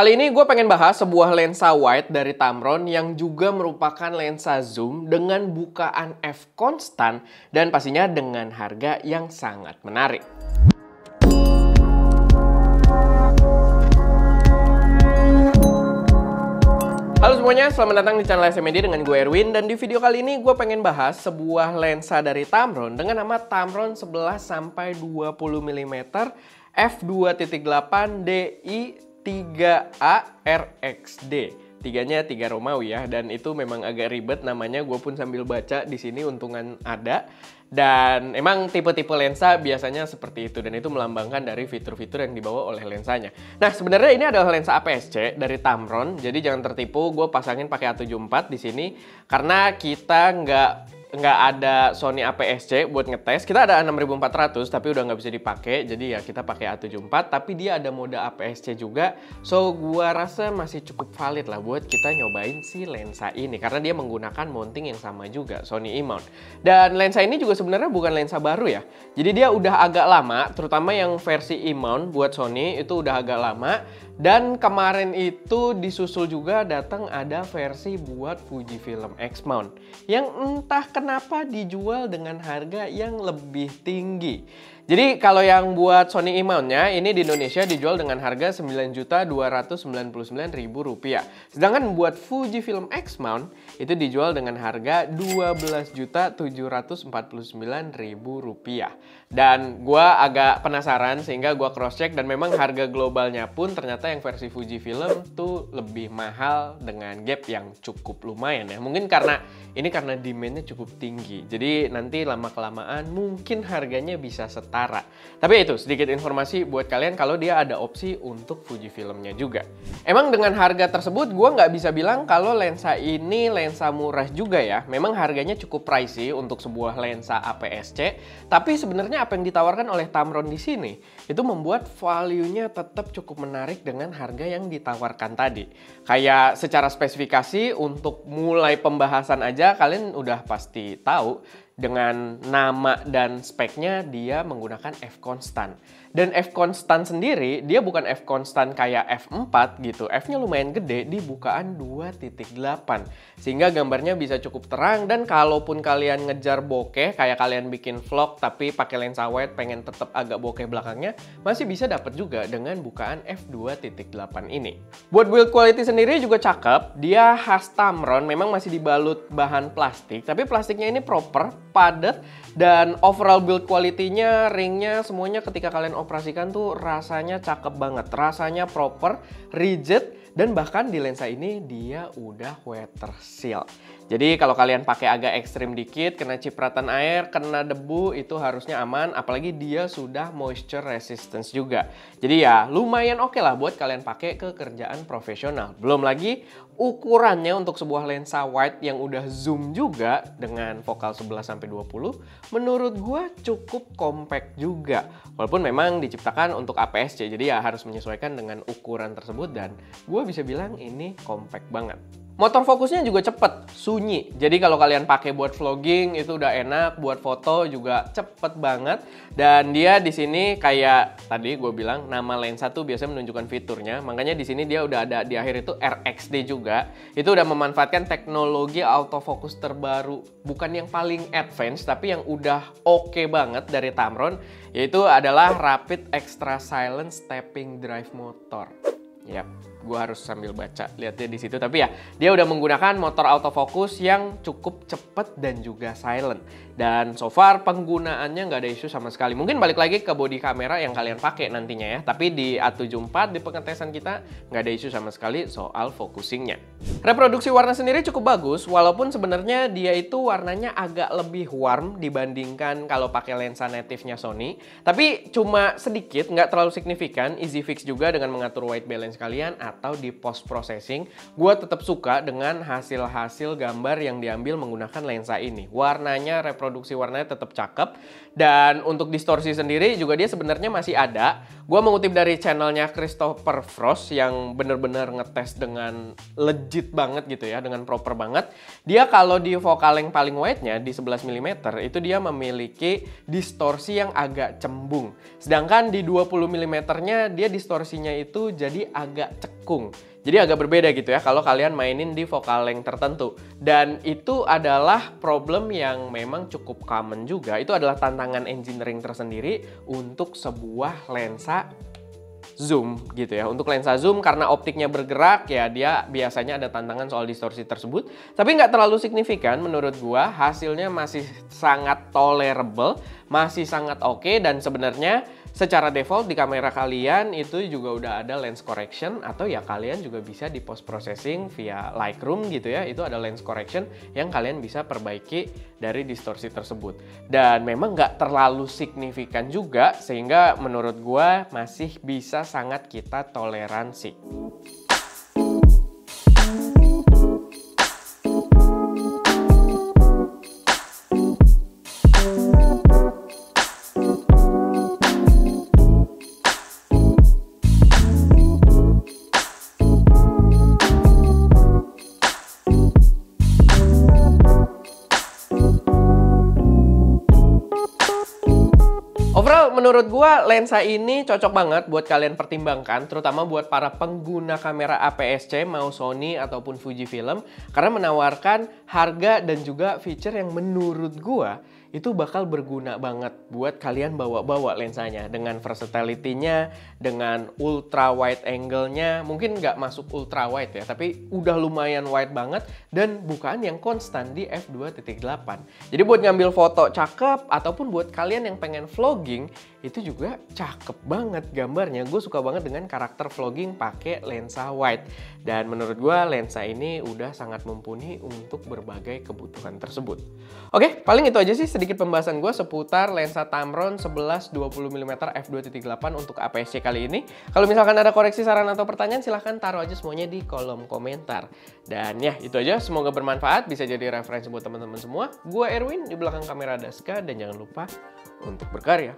Kali ini gue pengen bahas sebuah lensa wide dari Tamron yang juga merupakan lensa zoom dengan bukaan f konstan dan pastinya dengan harga yang sangat menarik. Halo semuanya, selamat datang di channel SMD dengan gue Erwin. Dan di video kali ini gue pengen bahas sebuah lensa dari Tamron dengan nama Tamron 11-20 mm f2.8 DI 3A RXD. Tiganya 3 Romawi ya, dan itu memang agak ribet namanya, gue pun sambil baca di sini untungan ada. Dan emang tipe-tipe lensa biasanya seperti itu, dan itu melambangkan dari fitur-fitur yang dibawa oleh lensanya. Nah, sebenarnya ini adalah lensa APS-C dari Tamron, jadi jangan tertipu. Gue pasangin pakai A74 di sini karena kita nggak ada Sony APS-C buat ngetes. Kita ada A6400 tapi udah nggak bisa dipakai, jadi ya kita pakai A74, tapi dia ada mode APS-C juga. So gua rasa masih cukup valid lah buat kita nyobain si lensa ini karena dia menggunakan mounting yang sama juga, Sony E-mount. Dan lensa ini juga sebenarnya bukan lensa baru ya. Jadi dia udah agak lama, terutama yang versi E-mount buat Sony itu udah agak lama. Dan kemarin itu disusul juga datang ada versi buat Fujifilm X-mount yang entah kenapa dijual dengan harga yang lebih tinggi. Jadi kalau yang buat Sony E-mount-nya ini di Indonesia dijual dengan harga Rp9.299.000. Sedangkan buat Fujifilm X-mount itu dijual dengan harga Rp12.749.000. Dan gua agak penasaran sehingga gua cross-check, dan memang harga globalnya pun ternyata yang versi Fujifilm tuh lebih mahal dengan gap yang cukup lumayan ya. Mungkin karena demand-nya cukup tinggi. Jadi nanti lama-kelamaan mungkin harganya bisa setara. Tapi itu sedikit informasi buat kalian kalau dia ada opsi untuk Fujifilmnya juga. Emang dengan harga tersebut gua nggak bisa bilang kalau lensa ini lensa murah juga ya. Memang harganya cukup pricey untuk sebuah lensa APS-C, tapi sebenarnya apa yang ditawarkan oleh Tamron di sini itu membuat value-nya tetap cukup menarik dengan harga yang ditawarkan tadi. Kayak secara spesifikasi untuk mulai pembahasan aja kalian udah pasti tahu dengan nama dan speknya dia menggunakan f konstan. Dan f konstan sendiri dia bukan f konstan kayak f4 gitu. F-nya lumayan gede di bukaan 2.8. Sehingga gambarnya bisa cukup terang, dan kalaupun kalian ngejar bokeh kayak kalian bikin vlog tapi pakai lensa wide pengen tetap agak bokeh belakangnya, masih bisa dapat juga dengan bukaan f2.8 ini. Buat build quality sendiri juga cakep. Dia khas Tamron, memang masih dibalut bahan plastik, tapi plastiknya ini proper, padat, dan overall build quality-nya, ringnya, semuanya ketika kalian operasikan tuh rasanya cakep banget. Rasanya proper, rigid, dan bahkan di lensa ini dia udah weather seal. Jadi kalau kalian pakai agak ekstrim dikit, kena cipratan air, kena debu, itu harusnya aman. Apalagi dia sudah moisture resistance juga. Jadi ya lumayan oke lah buat kalian pakai ke kerjaan profesional. Belum lagi ukurannya untuk sebuah lensa wide yang udah zoom juga dengan focal 11-20, menurut gue cukup compact juga. Walaupun memang diciptakan untuk APS-C, jadi ya harus menyesuaikan dengan ukuran tersebut, dan gue bisa bilang ini compact banget. Motor fokusnya juga cepet, sunyi. Jadi kalau kalian pakai buat vlogging itu udah enak, buat foto juga cepet banget. Dan dia di sini kayak tadi gue bilang nama lensa tuh biasanya menunjukkan fiturnya. Makanya di sini dia udah ada di akhir itu RXD juga. Itu udah memanfaatkan teknologi autofocus terbaru, bukan yang paling advance tapi yang udah oke banget dari Tamron, yaitu adalah Rapid Extra Silent Stepping Drive Motor. Yap, gue harus sambil baca lihatnya di situ. Tapi ya, dia udah menggunakan motor autofocus yang cukup cepet dan juga silent. Dan so far penggunaannya nggak ada isu sama sekali. Mungkin balik lagi ke body kamera yang kalian pakai nantinya ya. Tapi di A74 di pengetesan kita nggak ada isu sama sekali soal focusingnya. Reproduksi warna sendiri cukup bagus, walaupun sebenarnya dia itu warnanya agak lebih warm dibandingkan kalau pakai lensa native-nya Sony. Tapi cuma sedikit, nggak terlalu signifikan. Easy fix juga dengan mengatur white balance kalian atau di post processing. Gue tetap suka dengan hasil-hasil gambar yang diambil menggunakan lensa ini. Warnanya, reproduksi warnanya tetap cakep. Dan untuk distorsi sendiri juga dia sebenarnya masih ada. Gue mengutip dari channelnya Christopher Frost yang bener-bener ngetes dengan legit banget gitu ya, dengan proper banget. Dia kalau di focal length paling wide-nya di 11 mm itu dia memiliki distorsi yang agak cembung. Sedangkan di 20 mm-nya dia distorsinya itu jadi agak cekung melengkung. Jadi agak berbeda gitu ya kalau kalian mainin di focal length tertentu. Dan itu adalah problem yang memang cukup common juga. Itu adalah tantangan engineering tersendiri untuk sebuah lensa zoom gitu ya. Untuk lensa zoom karena optiknya bergerak ya dia biasanya ada tantangan soal distorsi tersebut. Tapi nggak terlalu signifikan menurut gua, hasilnya masih sangat tolerable, masih sangat oke, dan sebenarnya secara default di kamera kalian itu juga udah ada lens correction, atau ya kalian juga bisa di post processing via Lightroom gitu ya. Itu ada lens correction yang kalian bisa perbaiki dari distorsi tersebut. Dan memang nggak terlalu signifikan juga sehingga menurut gua masih bisa sangat kita toleransi. Overall, menurut gua lensa ini cocok banget buat kalian pertimbangkan, terutama buat para pengguna kamera APS-C mau Sony ataupun Fujifilm, karena menawarkan harga dan juga feature yang menurut gua itu bakal berguna banget buat kalian bawa-bawa lensanya dengan versatility-nya, dengan ultra wide angle-nya. Mungkin nggak masuk ultra wide ya, tapi udah lumayan wide banget dan bukaan yang konstan di f2.8. Jadi buat ngambil foto cakep ataupun buat kalian yang pengen vlogging itu juga cakep banget gambarnya. Gue suka banget dengan karakter vlogging pakai lensa wide. Dan menurut gue lensa ini udah sangat mumpuni untuk berbagai kebutuhan tersebut. Oke, paling itu aja sih sedikit pembahasan gue seputar lensa Tamron 11-20mm f2.8 untuk APS-C kali ini. Kalau misalkan ada koreksi, saran, atau pertanyaan silahkan taruh aja semuanya di kolom komentar. Dan ya itu aja, semoga bermanfaat, bisa jadi referensi buat teman-teman semua. Gue Erwin, di belakang kamera Daska, dan jangan lupa untuk berkarya.